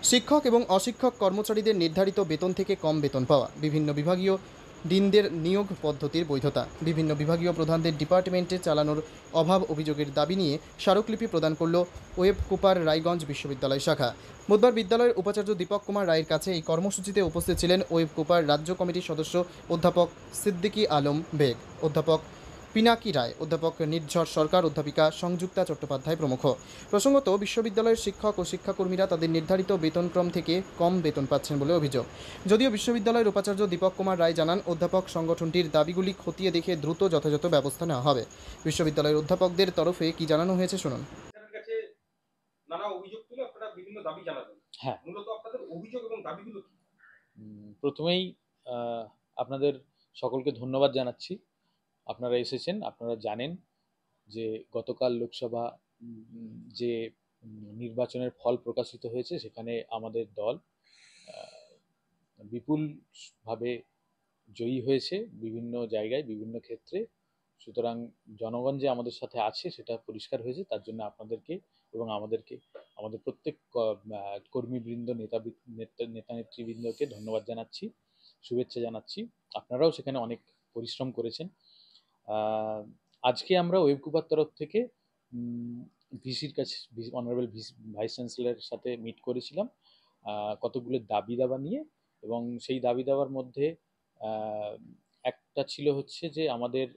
শিক্ষক এবং অশিক্ষক কর্মচারীদের নির্ধারিত বেতন থেকে কম বেতন পাওয়া, বিভিন্ন বিভাগীয় ডিনদের নিয়োগ পদ্ধতির বৈধতা, বিভিন্ন বিভাগীয় প্রধানদের ডিপার্টমেন্টে চালানোর অভাব অভিযোগের দাবি নিয়ে স্মারকলিপি প্রদান করল ওয়েব কুপার রায়গঞ্জ বিশ্ববিদ্যালয় শাখা। বুধবার বিদ্যালয়ের উপাচার্য দীপক কুমার রায়ের কাছে এই কর্মসূচিতে উপস্থিত ছিলেন ওয়েব কুপার রাজ্য কমিটির সদস্য অধ্যাপক সিদ্দিকী আলম বেগ, অধ্যাপক পিনাকি রায়, অধ্যাপক নির্ঝর সরকার, অধ্যাপিকা সংযুক্তা চট্টোপাধ্যায় প্রমুখ। প্রসঙ্গত, বিশ্ববিদ্যালয়ের শিক্ষক ও শিক্ষাকর্মীরা তাদের নির্ধারিত বেতনক্রম থেকে কম বেতন পাচ্ছেন বলে অভিযোগ। যদিও বিশ্ববিদ্যালয়ের উপাচার্য দীপক কুমার রায় জানান, অধ্যাপক সংগঠনটির দাবিগুলি খতিয়ে দেখে দ্রুত যথাযথ ব্যবস্থা নেওয়া হবে। বিশ্ববিদ্যালয়ের অধ্যাপকদের তরফে কি জানানো হয়েছে শুনুন। নানা অভিযোগ তুলে আপনারা বিভিন্ন দাবি জানাবেন। হ্যাঁ, মূলত আপনাদের অভিযোগ এবং দাবিগুলো কি? প্রথমেই আপনাদের সকলকে ধন্যবাদ জানাচ্ছি। আপনারা এসেছেন, আপনারা জানেন যে গতকাল লোকসভা যে নির্বাচনের ফল প্রকাশিত হয়েছে, সেখানে আমাদের দল বিপুলভাবে জয়ী হয়েছে বিভিন্ন জায়গায়, বিভিন্ন ক্ষেত্রে। সুতরাং জনগণ যে আমাদের সাথে আছে সেটা পরিষ্কার হয়েছে। তার জন্য আপনাদেরকে এবং আমাদের প্রত্যেক কর্মীবৃন্দ, নেতা নেতৃবৃন্দকে ধন্যবাদ জানাচ্ছি, শুভেচ্ছা জানাচ্ছি। আপনারাও সেখানে অনেক পরিশ্রম করেছেন। আজকে আমরা ওয়েব কুপার তরফ থেকে ভিসির কাছে, অনারেবল ভাইস চ্যান্সেলরের সাথে মিট করেছিলাম কতগুলো দাবি দাবা নিয়ে। এবং সেই দাবি দাবার মধ্যে একটা ছিল হচ্ছে যে আমাদের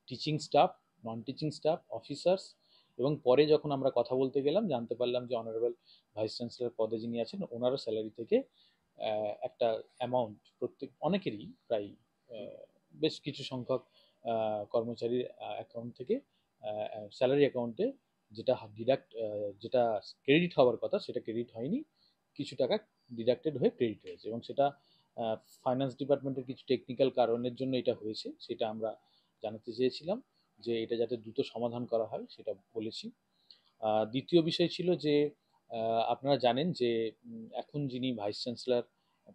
teaching staff, non teaching staff, officers, এবং পরে যখন আমরা কথা বলতে গেলাম জানতে পারলাম যে অনারেবল ভাইস চ্যান্সেলর পদে যিনি আছেন ওনারও স্যালারি থেকে একটা অ্যামাউন্ট অনেকেরই প্রায় বেশ কিছু সংখ্যক কর্মচারীর অ্যাকাউন্ট থেকে স্যালারি অ্যাকাউন্টে যেটা ক্রেডিট হওয়ার কথা সেটা ক্রেডিট হয়নি, কিছু টাকা ডিডাক্টেড হয়ে ক্রেডিট হয়েছে। এবং সেটা ফাইন্যান্স ডিপার্টমেন্টের কিছু টেকনিক্যাল কারণের জন্য এটা হয়েছে, সেটা আমরা জানাতে চেয়েছিলাম যে এটা যাতে দ্রুত সমাধান করা হয় সেটা বলেছি। দ্বিতীয় বিষয় ছিল যে আপনারা জানেন যে এখন যিনি ভাইস চ্যান্সেলর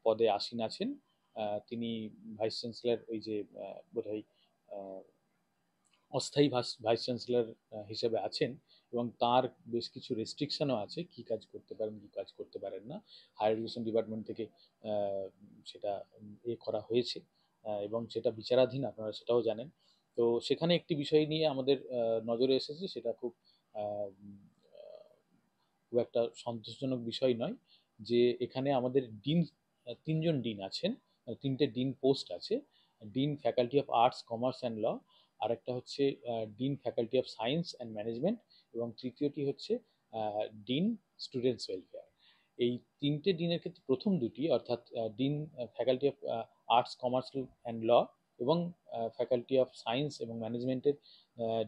পদে আসীন আছেন, তিনি ভাইস চ্যান্সেলর ওই যে বোধহয় অস্থায়ী ভাইস চ্যান্সেলর হিসেবে আছেন, এবং তার বেশ কিছু রেস্ট্রিকশনও আছে, কি কাজ করতে পারেন কি কাজ করতে পারেন না। হায়ার এডুকেশন ডিপার্টমেন্ট থেকে সেটা করা হয়েছে এবং সেটা বিচারাধীন, আপনারা সেটাও জানেন। তো সেখানে একটি বিষয় নিয়ে আমাদের নজরে এসেছে, সেটা খুব একটা সন্তোষজনক বিষয় নয় যে এখানে আমাদের ডিন, তিনজন ডিন আছেন, তিনটে ডিন পোস্ট আছে। Dean faculty of arts, commerce and law, আরেকটা হচ্ছে dean faculty of science and management, এবং তৃতীয়টি হচ্ছে ডিন স্টুডেন্টস ওয়েলফেয়ার। এই তিনটে ডিনের ক্ষেত্রে প্রথম দুটি, অর্থাৎ dean faculty of arts, commerce and law এবং ফ্যাকাল্টি অফ সায়েন্স এবং ম্যানেজমেন্টের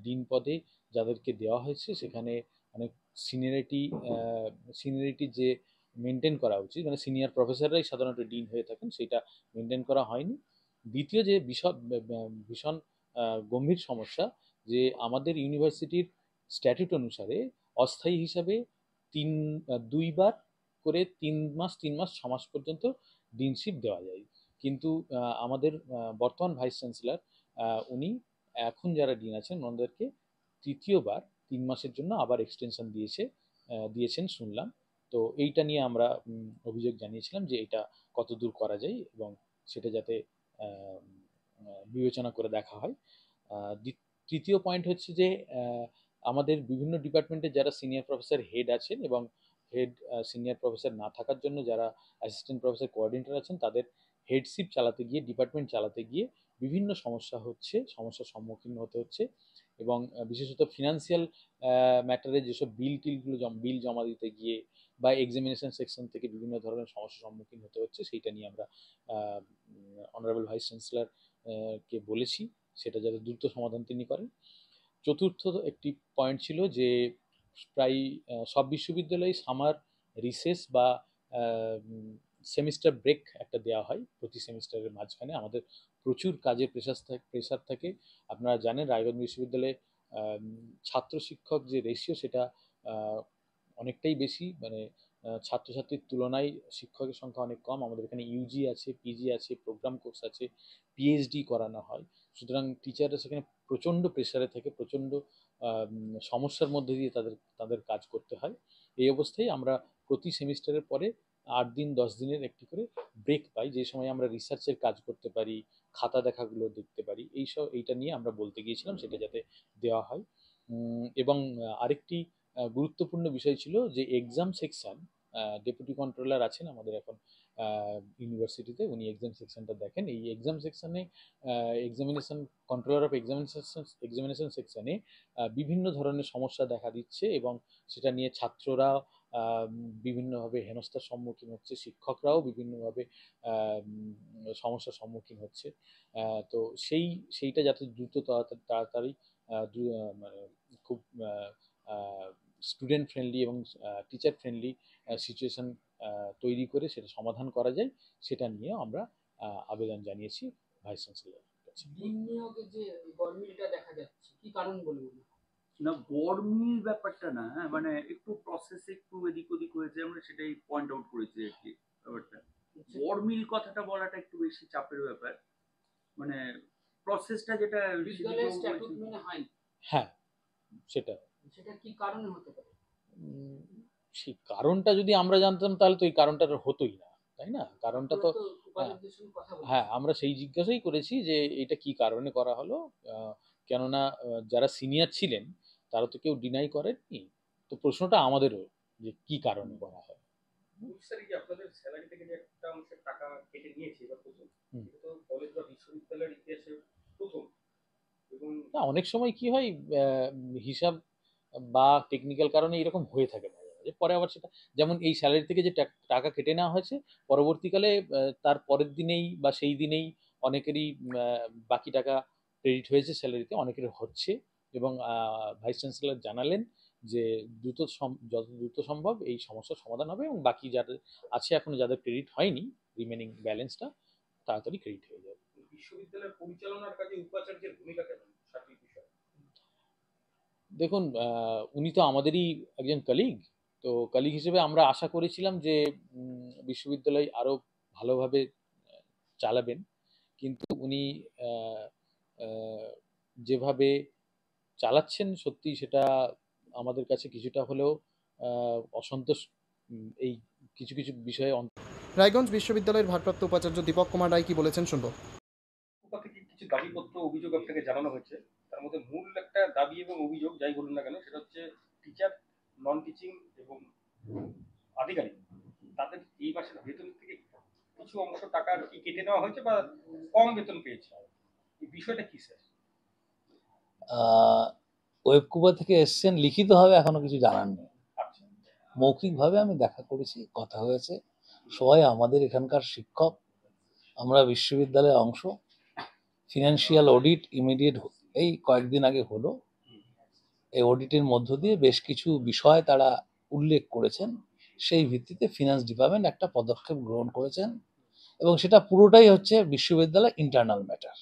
ডিন পদে যাদেরকে দেওয়া হয়েছে, সেখানে অনেক সিনিয়রিটি যে মেনটেন করা উচিত, মানে সিনিয়র প্রফেসররাই সাধারণত ডিন হয়ে থাকেন, সেটা মেনটেন করা হয়নি। দ্বিতীয় যে ভীষণ গম্ভীর সমস্যা, যে আমাদের ইউনিভার্সিটির স্ট্যাটিউট অনুসারে অস্থায়ী হিসাবে 2বার করে 3 মাস 3 মাস 6 মাস পর্যন্ত ডিনশিপ দেওয়া যায়। কিন্তু আমাদের বর্তমান ভাইস চ্যান্সেলর উনি এখন যারা ডিন আছেন ওনাদেরকে তৃতীয়বার 3 মাসের জন্য আবার এক্সটেনশন দিয়েছেন শুনলাম। তো এইটা নিয়ে আমরা অভিযোগ জানিয়েছিলাম যে এটা কতদূর করা যায় এবং সেটা যাতে বিবেচনা করে দেখা হয়। তৃতীয় পয়েন্ট হচ্ছে যে আমাদের বিভিন্ন ডিপার্টমেন্টে যারা সিনিয়র প্রফেসর হেড আছেন এবং হেড সিনিয়র প্রফেসর না থাকার জন্য যারা অ্যাসিস্ট্যান্ট প্রফেসর কোঅর্ডিনেটর আছেন, তাদের হেডশিপ চালাতে গিয়ে, ডিপার্টমেন্ট চালাতে গিয়ে বিভিন্ন সমস্যার সম্মুখীন হতে হচ্ছে। এবং বিশেষত ফিনান্সিয়াল ম্যাটারে যেসব বিল জমা দিতে গিয়ে বা এক্সামিনেশন সেকশন থেকে বিভিন্ন ধরনের সমস্যার সম্মুখীন হতে হচ্ছে, সেইটা নিয়ে আমরা অনারেবল ভাইস চ্যান্সেলর কে বলেছি, সেটা যাতে দ্রুত সমাধান তিনি করেন। চতুর্থ একটি পয়েন্ট ছিল যে প্রায় সব বিশ্ববিদ্যালয়ে সামার রিসেস বা সেমিস্টার ব্রেক একটা দেওয়া হয় প্রতি সেমিস্টারের মাঝখানে। আমাদের প্রচুর কাজের প্রেশার থাকে। আপনারা জানেন রায়গঞ্জ বিশ্ববিদ্যালয়ে ছাত্র শিক্ষক যে রেশিও সেটা অনেকটাই বেশি, মানে ছাত্রছাত্রীর তুলনায় শিক্ষকের সংখ্যা অনেক কম। আমাদের এখানে ইউজি আছে, পিজি আছে, প্রোগ্রাম কোর্স আছে, পিএইচডি করানো হয়। সুতরাং টিচাররা সেখানে প্রচণ্ড প্রেশারে থেকে প্রচণ্ড সমস্যার মধ্যে দিয়ে তাদের কাজ করতে হয়। এই অবস্থায় আমরা প্রতি সেমিস্টারের পরে 8 দিন 10 দিনের একটি করে ব্রেক পাই, যে সময় আমরা রিসার্চের কাজ করতে পারি, খাতা দেখাগুলো দেখতে পারি। এইটা নিয়ে আমরা বলতে গিয়েছিলাম, সেটা যাতে দেওয়া হয়। এবং আরেকটি গুরুত্বপূর্ণ বিষয় ছিল যে এক্সাম সেকশন, ডেপুটি কন্ট্রোলার আছেন আমাদের এখন ইউনিভার্সিটিতে, উনি এক্সাম সেকশনটা দেখেন। এই এক্সাম সেকশনে এক্সামিনেশন কন্ট্রোলার অফ এক্সামিনেশন সেকশনে বিভিন্ন ধরনের সমস্যা দেখা দিচ্ছে, এবং সেটা নিয়ে ছাত্ররা বিভিন্নভাবে হেনস্থার সম্মুখীন হচ্ছে, শিক্ষকরাও বিভিন্নভাবে সমস্যার সম্মুখীন হচ্ছে। তো সেইটা যাতে দ্রুত তাড়াতাড়ি মানে খুব স্টুডেন্ট ফ্রেন্ডলি এবং টিচার ফ্রেন্ডলি সিচুয়েশন তৈরি করে সেটা সমাধান করা যায়, সেটা নিয়ে আমরা আবেদন জানিয়েছি ভাইস চ্যান্সেলরের কাছে। দিন নিয়োগে যে গরমিলটা দেখা যাচ্ছে, কি কারণ বলে মনে হয়? না, গরমিল ব্যাপারটা না, হ্যাঁ, মানে একটু প্রসেস একটু এদিক ওদিক হয়েছে, আমরা সেটাই পয়েন্ট আউট করেছি আর কি ব্যাপারটা। গরমিল কথাটা বলাটা একটু বেশি চাপের ব্যাপার, মানে প্রসেসটা যেটা বিদ্যালয়ের স্ট্যাটুট মেনে হয় হ্যাঁ, সেটা সেটা কি কারণে হতে পারে? উম, সেই কারণটা যদি আমরা জানতাম তাহলে তো এই কারণটা আর হতোই না, তাই না? কারণটা তো উপাচার্যের সঙ্গে কথা বলেছেন। হ্যাঁ, আমরা সেই জিজ্ঞাসাই করেছি যে এটা কি কারণে করা হলো। কেননা যারা সিনিয়র ছিলেন তারা তো কেউ ডিনাই করেননি, তো প্রশ্নটা আমাদেরও যে কি কারণে করা হয়। স্যার, এই যে আপনাদের স্যালারি থেকে যে একটা অংশের টাকা কেটে নিয়েছে এবার প্রথম, হুম। এটা তো কলেজ বা বিশ্ববিদ্যালয়ের ইতিহাসে প্রথম। এবং না, অনেক সময় কি হয়, হিসাব বা টেকনিক্যাল কারণে এরকম হয়ে থাকে মাঝে মাঝে, পরে আবার সেটা, যেমন এই স্যালারি থেকে যে টাকা কেটে নেওয়া হয়েছে, পরবর্তীকালে তার পরের দিনেই বা সেই দিনেই অনেকেরই বাকি টাকা ক্রেডিট হয়েছে স্যালারিতে, অনেকের হচ্ছে। এবং ভাইস চ্যান্সেলর জানালেন যে যত দ্রুত সম্ভব এই সমস্যার সমাধান হবে, এবং বাকি যাদের আছে এখনো যাদের ক্রেডিট হয়নি, রিমেনিং ব্যালেন্সটা তাড়াতাড়ি ক্রেডিট হয়ে যাবে। বিশ্ববিদ্যালয়ের পরিচালনার কাজে উপাচার্যের ভূমিকা কেমন সার্বিক বিষয়? দেখুন, উনি তো আমাদেরই একজন কলিগ। তো কলিগ হিসেবে আমরা আশা করেছিলাম যে বিশ্ববিদ্যালয় আরো ভালোভাবে চালাবেন, কিন্তু উনি আহ, আহ, যেভাবে চালাচ্ছেন সত্যি সেটা আমাদের কাছে কিছুটা হলেও অসন্তোষ, এই কিছু কিছু বিষয়ে রায়গঞ্জ বিশ্ববিদ্যালয়ের ভারপ্রাপ্ত উপাচার্য দীপক কুমার রায় কি বলেছেন শুনবো। কোথা থেকে কিছু দাবিপত্র অভিযোগ আপনাকে জানানো হয়েছে, তার মধ্যে মূল একটা দাবি এবং অভিযোগ যাই বলুন না কেন, সেটা হচ্ছে টিচার, নন টিচিং এবং আধিকারিক, তাদের এই মাসের বেতন থেকে কিছু অংশ টাকা কি কেটে নেওয়া হয়েছে বা কম বেতন পেয়েছে। এই বিষয়টা কি স্যার? ওয়েবকুবা থেকে এসছেন, লিখিতভাবে এখনো কিছু জানার নেই। আচ্ছা, মৌখিকভাবে আমি দেখা করেছি, কথা হয়েছে। সবাই আমাদের এখানকার শিক্ষক, আমরা বিশ্ববিদ্যালয়ের অংশ। ফিনান্সিয়াল অডিট ইমিডিয়েট এই কয়েকদিন আগে হলো। এই অডিটের মধ্য দিয়ে বেশ কিছু বিষয় তারা উল্লেখ করেছেন, সেই ভিত্তিতে ফিনান্স ডিপার্টমেন্ট একটা পদক্ষেপ গ্রহণ করেছেন, এবং সেটা পুরোটাই হচ্ছে বিশ্ববিদ্যালয় ইন্টারনাল ম্যাটার।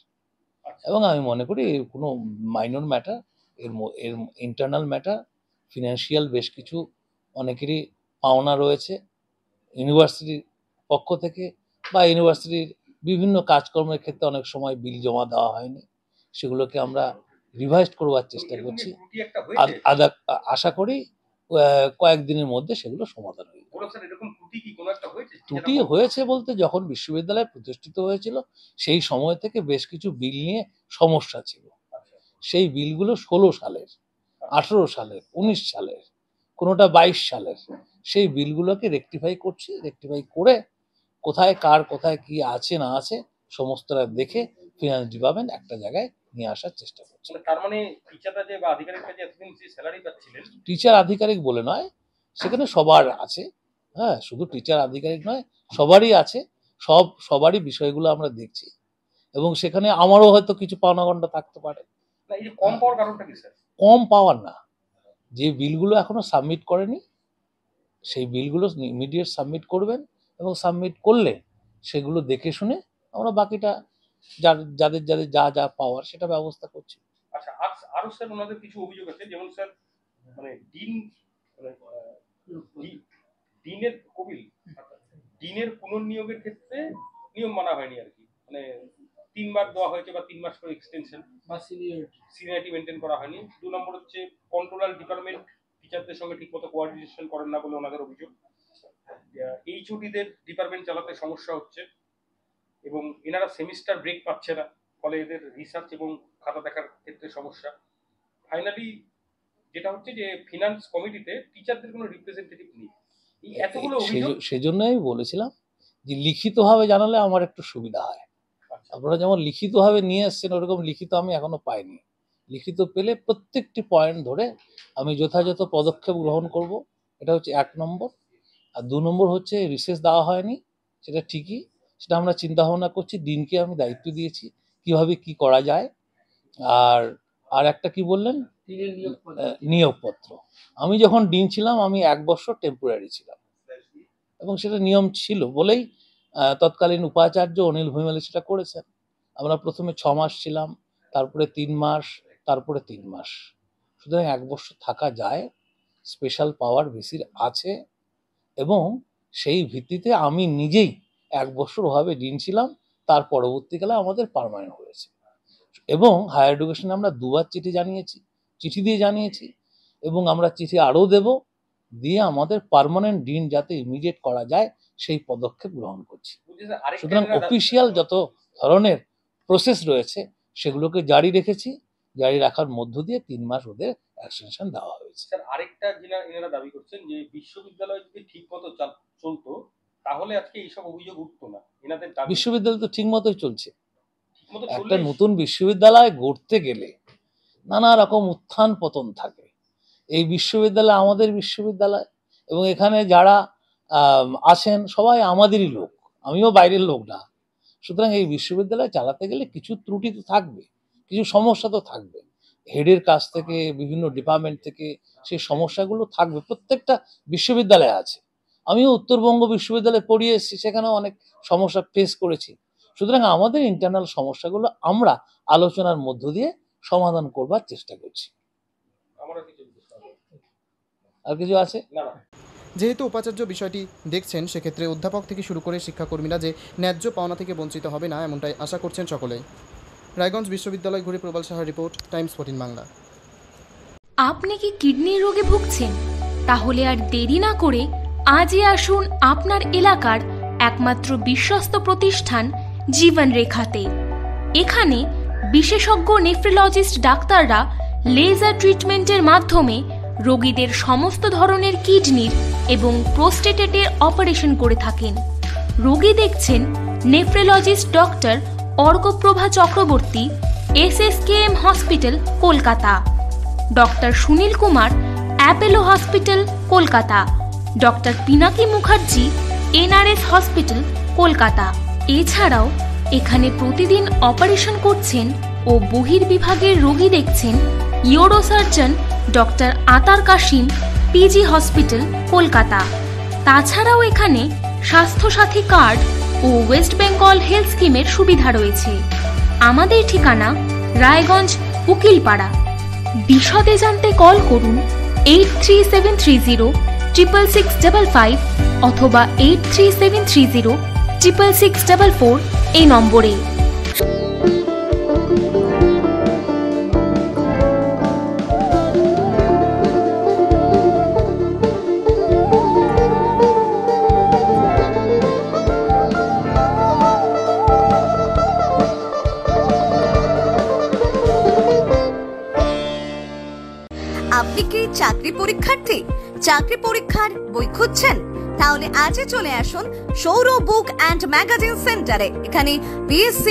এবং আমি মনে করি এর কোনো মাইনর ম্যাটার, এর ইন্টারনাল ম্যাটার। ফিনান্সিয়াল বেশ কিছু অনেকেরই পাওনা রয়েছে ইউনিভার্সিটির পক্ষ থেকে, বা ইউনিভার্সিটির বিভিন্ন কাজকর্মের ক্ষেত্রে অনেক সময় বিল জমা দেওয়া হয়নি, সেগুলোকে আমরা রিভাইজ করবার চেষ্টা করছি। ত্রুটি একটা হয়েছে আশা করি কয়েকদিনের মধ্যে সেগুলো সমাধান হয়ে যাবে। বলো স্যার, এরকম ত্রুটি কি কোনো একটা হয়েছে? ত্রুটি হয়েছে বলতে, যখন বিশ্ববিদ্যালয় প্রতিষ্ঠিত হয়েছিল সেই সময় থেকে বেশ কিছু বিল নিয়ে সমস্যা ছিল। সেই বিলগুলো 16 সালের, 18 সালের, 19 সালের, কোনোটা 22 সালের। সেই বিলগুলোকে রেকটিফাই করছি, রেকটিফাই করে কোথায় কার কোথায় কি আছে না আছে সমস্তটা দেখে ফিনান্স ডিপার্টমেন্ট একটা জায়গায় নিয়ে আসার চেষ্টা করছে। তার মানে টিচাররা যে বা আধিকারিকরা যে এতদিন যে স্যালারি পাচ্ছিলেন, টিচার আধিকারিক বলে নয়, সেখানে সবার আছে। হ্যাঁ, শুধু টিচার আধিকারিক নয়, সবারই আছে। সবারই বিষয়গুলো আমরা দেখছি, এবং সেখানে আমারও হয়তো কিছু পাওনাগন্ডা থাকতে পারে। না, এই যে কম পাওয়ার কারণটা কি স্যার? কম পাওয়ার না, যে বিলগুলো এখনো সাবমিট করেনি সেই বিলগুলো ইমিডিয়েট সাবমিট করবেন, এবং সাবমিট করলে সেগুলো দেখে শুনে আমরা বাকিটা যাদের যাদের যা যা পাওয়ার সেটা ব্যবস্থা করছি। আচ্ছা, আরো স্যার ওনাদের কিছু অভিযোগ আছে, যেমন স্যার মানে ডিন, মানে ডিনের কবিল, ডিনের পুনর্নিয়োগের ক্ষেত্রে নিয়ম মানা হয়নি আর কি, মানে 3 বার দেওয়া হয়েছে বা 3 মাস করে এক্সটেনশন বা সিনিয়রিটি মেনটেন করা হয়নি। 2 নম্বর হচ্ছে কন্ট্রোলার ডিপার্টমেন্ট টিচারদের সঙ্গে ঠিকমতো কোঅর্ডিনেশন করেন না বলে ওনাদের অভিযোগ। এইচওডিদের ডিপার্টমেন্ট চালাতে সমস্যা হচ্ছে এবং এনারা সেমিস্টার ব্রেক পাচ্ছে না, ফলে এদের রিসার্চ এবং খাতা দেখার ক্ষেত্রে সমস্যা। ফাইনালি যেটা হচ্ছে যে ফিনান্স কমিটিতে টিচারদের কোনো রিপ্রেজেন্টেটিভ নেই। এই এতগুলো অভিযোগ, সেজন্যই আমি বলেছিলাম যে লিখিতভাবে জানালে আমার একটু সুবিধা হয়। আপনারা যেমন লিখিতভাবে নিয়ে এসছেন, ওরকম লিখিত আমি এখনো পাইনি। লিখিত পেলে প্রত্যেকটি পয়েন্ট ধরে আমি যথাযথ পদক্ষেপ গ্রহণ করব, এটা হচ্ছে 1 নম্বর। আর 2 নম্বর হচ্ছে রিসেস দেওয়া হয়নি, সেটা ঠিকই, সেটা আমরা চিন্তা ভাবনা করছি, দিনকে আমি দায়িত্ব দিয়েছি কিভাবে কি করা যায়। আর একটা কি বললেন, নিয়োগপত্র। আমি যখন ডিন ছিলাম আমি 1 বছর টেম্পোরারি ছিলাম এবং সেটা নিয়ম ছিল বলেই তৎকালীন উপাচার্য অনিল ভূমিমালী সেটা করেছেন। আমরা প্রথমে 6 মাস ছিলাম, তারপরে 3 মাস, তারপরে 3 মাস। সুতরাং 1 বছর থাকা যায়, স্পেশাল পাওয়ার ভিসির আছে এবং সেই ভিত্তিতে আমি নিজেই 1 বছর ওভাবে ডিন ছিলাম। তার পরবর্তীকালে আমাদের পার্মানেন্ট হয়েছে এবং হায়ার এডুকেশনে আমরা 2 বার চিঠি দিয়ে জানিয়েছি এবং আমরা চিঠি আরও দেব, দিয়ে আমাদের পার্মানেন্ট ডিন যাতে ইমিডিয়েট করা যায় সেই পদক্ষেপ গ্রহণ করছি। সুতরাং অফিসিয়াল যত ধরনের প্রসেস রয়েছে সেগুলোকে জারি রেখেছি, জারি রাখার মধ্য দিয়ে 3 মাস ওদের এক্সটেনশন দেওয়া হয়েছে। স্যার আরেকটা এনারা দাবি করছেন যে বিশ্ববিদ্যালয় যদি ঠিক মতো চলতো তাহলে আজকে এইসব অভিযোগ উঠতো না। এনাদের দাবি বিশ্ববিদ্যালয় তো ঠিক মতোই চলছে। একটা নতুন বিশ্ববিদ্যালয় গড়তে গেলে নানা রকম উত্থান পতন থাকে। এই বিশ্ববিদ্যালয় আমাদের বিশ্ববিদ্যালয় এবং এখানে যারা আছেন সবাই আমাদেরই লোক, আমিও বাইরের লোক না। সুতরাং এই বিশ্ববিদ্যালয় চালাতে গেলে কিছু ত্রুটি তো থাকবে, কিছু সমস্যা তো থাকবে। হেডের কাছ থেকে, বিভিন্ন ডিপার্টমেন্ট থেকে সেই সমস্যাগুলো থাকবে, প্রত্যেকটা বিশ্ববিদ্যালয়ে আছে। আমিও উত্তরবঙ্গ বিশ্ববিদ্যালয়ে পড়িয়ে এসেছি, সেখানেও অনেক সমস্যা ফেস করেছি। সুতরাং আমাদের ইন্টারনাল সমস্যাগুলো আমরা আলোচনার মধ্য দিয়ে সমাধান করবার চেষ্টা করছি। আর কিছু আছে? যেহেতু উপাচার্য বিষয়টি দেখছেন, সেক্ষেত্রে অধ্যাপক থেকে শুরু করে শিক্ষাকর্মীরা যে ন্যায্য পাওনা থেকে বঞ্চিত হবে না, এমনটাই আশা করছেন সকলেই। রায়গঞ্জ বিশ্ববিদ্যালয় ঘুরে প্রবাল সাহার রিপোর্ট, টাইমস 14 বাংলা। আপনি কি কিডনির রোগে ভুগছেন? তাহলে আর দেরি না করে আজই আসুন আপনার এলাকার একমাত্র বিশ্বস্ত প্রতিষ্ঠান জীবন রেখাতে। এখানে বিশেষজ্ঞ নেফ্রোলজিস্ট ডাক্তাররা লেজার ট্রিটমেন্টের মাধ্যমে রোগীদের সমস্ত ধরনের কিডনির এবং প্রোস্টেটেটের অপারেশন করে থাকেন। রোগী দেখছেন nephrologist doctor Arkaprava Chakraborty, SSKM hospital, Kolkata; doctor Sunil Kumar, Apollo hospital, Kolkata; doctor Pinaki Mukherjee, NRS hospital, Kolkata. এছাড়াও এখানে প্রতিদিন অপারেশন করছেন ও বহির্বিভাগের রোগী দেখছেন ইউরোসার্জন ডক্টর আতার কাশিম, PG হসপিটাল, কলকাতা। তাছাড়াও এখানে স্বাস্থ্যসাথী কার্ড ও ওয়েস্ট বেঙ্গল হেলথ স্কিমের সুবিধা রয়েছে। আমাদের ঠিকানা রায়গঞ্জ, উকিলপাড়া। বিশদে জানতে কল করুন 8373066655 অথবা 8373066644 এই নম্বরে। আপনি কি চাকরি পরীক্ষার্থী? চাকরি পরীক্ষার বই খুঁজছেন? তাহলে আজই চলে আসুন সৌরভ বুক অ্যান্ড ম্যাগাজিন সেন্টারে। এখানে BSc,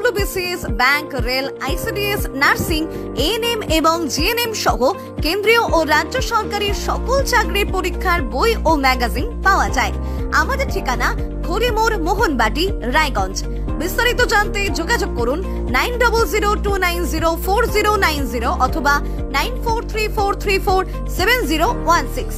WBCS, bank, rail, ICDS, nursing, ANM এবং GNM সহ কেন্দ্রীয় ও রাজ্য সরকারের সকল চাকরির পরীক্ষার বই ও ম্যাগাজিন পাওয়া যায়। আমাদের ঠিকানা হরিমোড়, মোহনবাটি, রায়গঞ্জ। বিস্তারিত জানতে যোগাযোগ করুন 9002904090 অথবা 9434347016।